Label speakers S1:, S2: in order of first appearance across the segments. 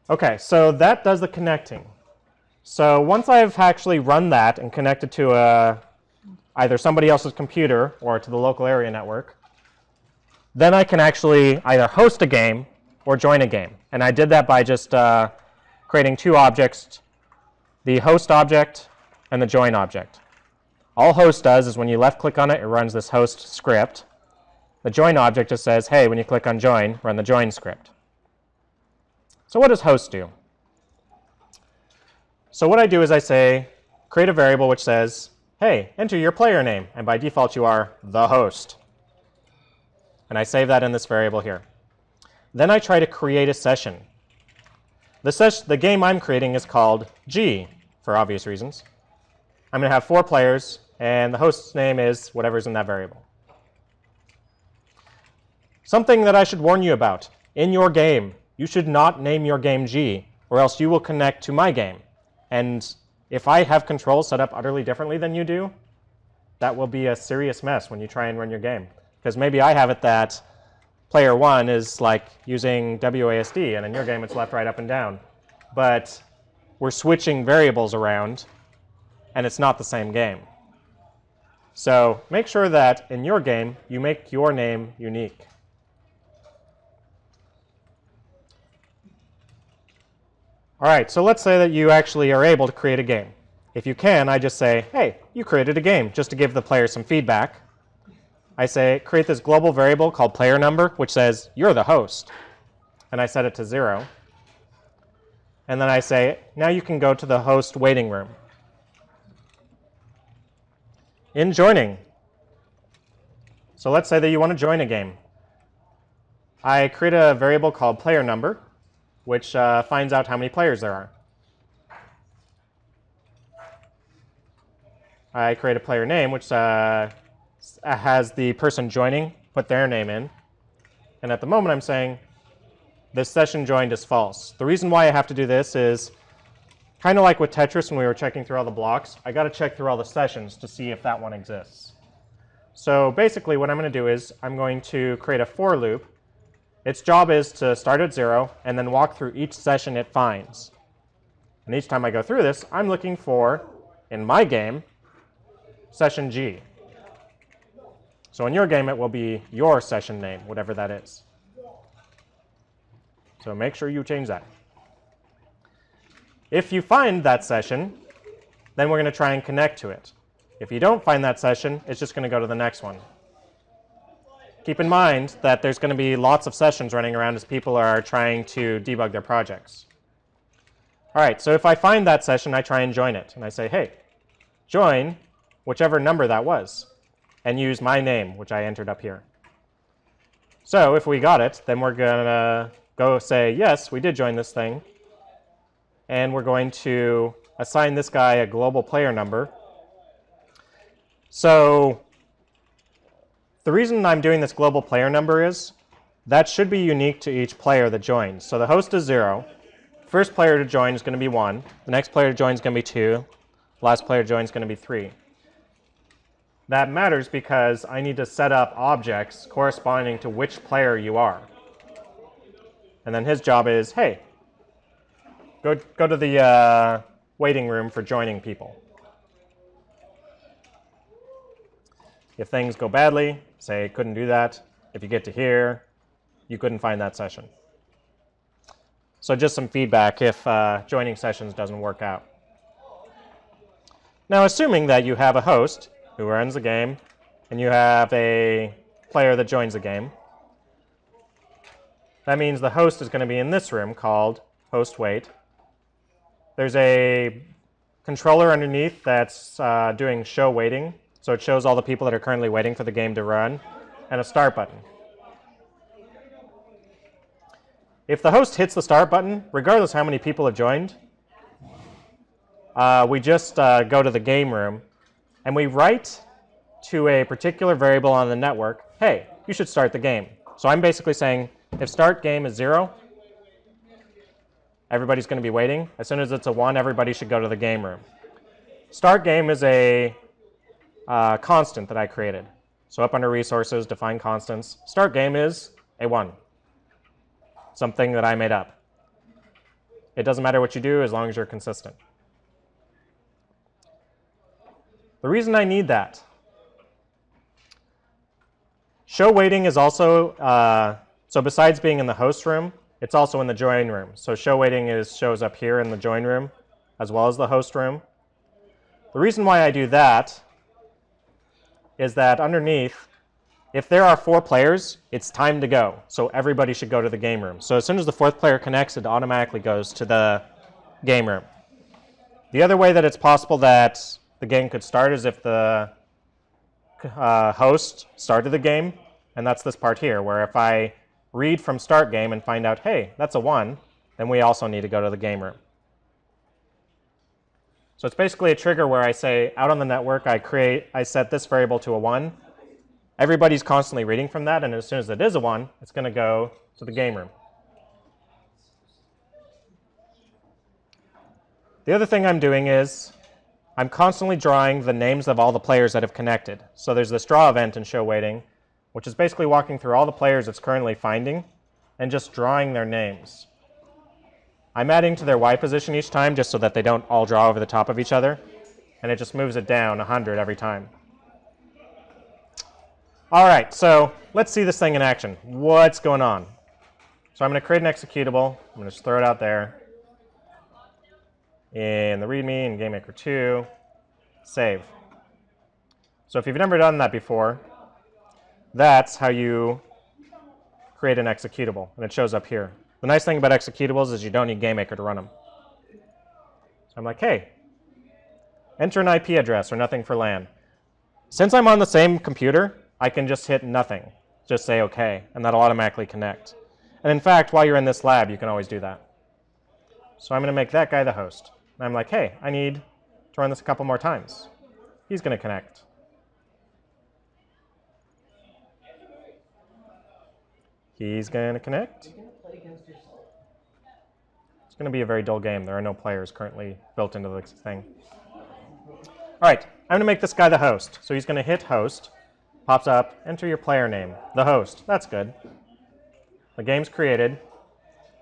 S1: Okay, so that does the connecting. So once I've actually run that and connected to either somebody else's computer or to the local area network, then I can actually either host a game or join a game. And I did that by just creating two objects, the host object and the join object. All host does is when you left click on it, it runs this host script. The join object just says, hey, when you click on join, run the join script. So what does host do? So what I do is I say, create a variable which says, hey, enter your player name. And by default, you are the host. And I save that in this variable here. Then I try to create a session. The game I'm creating is called G, for obvious reasons. I'm going to have 4 players, and the host's name is whatever's in that variable. Something that I should warn you about. In your game, you should not name your game G, or else you will connect to my game. And if I have controls set up utterly differently than you do, that will be a serious mess when you try and run your game. Because maybe I have it that player 1 is like using WASD, and in your game it's left, right, up, and down. But we're switching variables around, and it's not the same game. So make sure that in your game, you make your name unique. All right, so let's say that you actually are able to create a game. If you can, I just say, hey, you created a game, just to give the player some feedback. I say, create this global variable called player number, which says, you're the host. And I set it to 0. And then I say, now you can go to the host waiting room. In joining, so let's say that you want to join a game. I create a variable called player number, which finds out how many players there are. I create a player name, which has the person joining put their name in. And at the moment, I'm saying this session joined is false. The reason why I have to do this is kind of like with Tetris when we were checking through all the blocks. I got to check through all the sessions to see if that one exists. So basically, what I'm going to do is I'm going to create a for loop. Its job is to start at 0 and then walk through each session it finds. And each time I go through this, I'm looking for, in my game, session G. So in your game, it will be your session name, whatever that is. So make sure you change that. If you find that session, then we're going to try and connect to it. If you don't find that session, it's just going to go to the next one. Keep in mind that there's going to be lots of sessions running around as people are trying to debug their projects. All right, so if I find that session, I try and join it. And I say, hey, join whichever number that was, and use my name, which I entered up here. So if we got it, then we're going to go say, yes, we did join this thing. And we're going to assign this guy a global player number. So the reason I'm doing this global player number is that should be unique to each player that joins. So the host is 0. First player to join is going to be 1. The next player to join is going to be 2. Last player to join is going to be 3. That matters because I need to set up objects corresponding to which player you are. And then his job is, hey, go to the waiting room for joining people. If things go badly, say couldn't do that. If you get to here, you couldn't find that session. So just some feedback if joining sessions doesn't work out. Now, assuming that you have a host who runs the game, and you have a player that joins the game, that means the host is going to be in this room called host wait. There's a controller underneath that's doing show waiting. So it shows all the people that are currently waiting for the game to run, and a start button. If the host hits the start button, regardless how many people have joined, we just go to the game room, and we write to a particular variable on the network, hey, you should start the game. So I'm basically saying, if start game is 0, everybody's going to be waiting. As soon as it's a 1, everybody should go to the game room. Start game is a constant that I created. So up under resources, define constants. Start game is a 1, something that I made up. It doesn't matter what you do as long as you're consistent. The reason I need that, show waiting is also, so besides being in the host room, it's also in the join room. So show waiting shows up here in the join room as well as the host room. The reason why I do that is that underneath, if there are 4 players, it's time to go. So everybody should go to the game room. So as soon as the 4th player connects, it automatically goes to the game room. The other way that it's possible that the game could start is if the host started the game, and that's this part here, where if I read from start game and find out, hey, that's a 1, then we also need to go to the game room. So it's basically a trigger where I say, out on the network, I set this variable to a 1. Everybody's constantly reading from that, and as soon as it is a 1, it's going to go to the game room. The other thing I'm doing is I'm constantly drawing the names of all the players that have connected. So there's this draw event in show waiting, which is basically walking through all the players it's currently finding and just drawing their names. I'm adding to their Y position each time just so that they don't all draw over the top of each other, and it just moves it down 100 every time. All right, so let's see this thing in action. What's going on? So I'm going to create an executable. I'm going to just throw it out there in the README in GameMaker 2, save. So if you've never done that before, that's how you create an executable, and it shows up here. The nice thing about executables is you don't need GameMaker to run them. So I'm like, hey, enter an IP address or nothing for LAN. Since I'm on the same computer, I can just hit nothing, just say OK, and that'll automatically connect. And in fact, while you're in this lab, you can always do that. So I'm going to make that guy the host. And I'm like, hey, I need to run this a couple more times. He's going to connect. He's going to connect. It's going to be a very dull game. There are no players currently built into this thing. All right, I'm going to make this guy the host. So he's going to hit host. Pops up, enter your player name, the host. That's good. The game's created.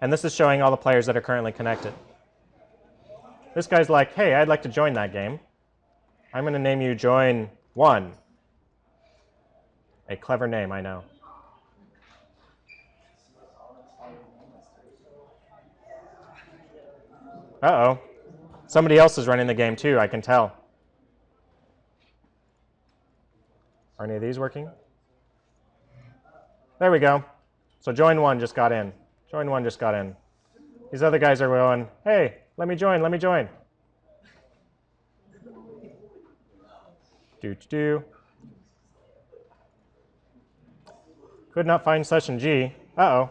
S1: And this is showing all the players that are currently connected. This guy's like, hey, I'd like to join that game. I'm going to name you Join 1. A clever name, I know. Uh-oh. Somebody else is running the game too, I can tell. Are any of these working? There we go. So Join 1 just got in. Join 1 just got in. These other guys are going, hey, let me join, let me join. Do. Could not find session G. Uh-oh.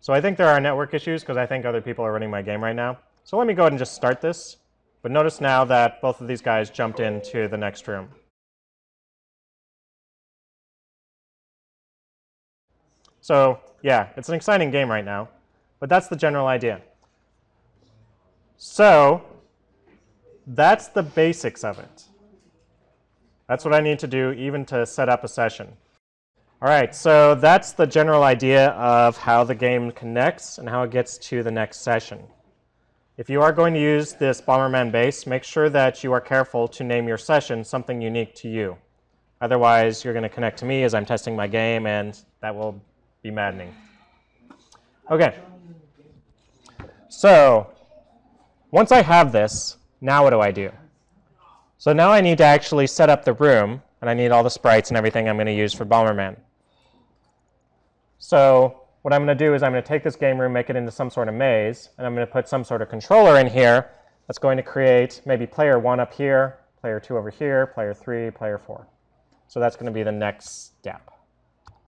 S1: So I think there are network issues because I think other people are running my game right now. So let me go ahead and just start this. But notice now that both of these guys jumped into the next room. So yeah, it's an exciting game right now, but that's the general idea. So that's the basics of it. That's what I need to do even to set up a session. All right, so that's the general idea of how the game connects and how it gets to the next session. If you are going to use this Bomberman base, make sure that you are careful to name your session something unique to you. Otherwise, you're going to connect to me as I'm testing my game, and that will be maddening. Okay. So once I have this, now what do I do? So now I need to actually set up the room, and I need all the sprites and everything I'm going to use for Bomberman. So what I'm going to do is I'm going to take this game room, make it into some sort of maze, and I'm going to put some sort of controller in here that's going to create maybe player 1 up here, player 2 over here, player 3, player 4. So that's going to be the next step.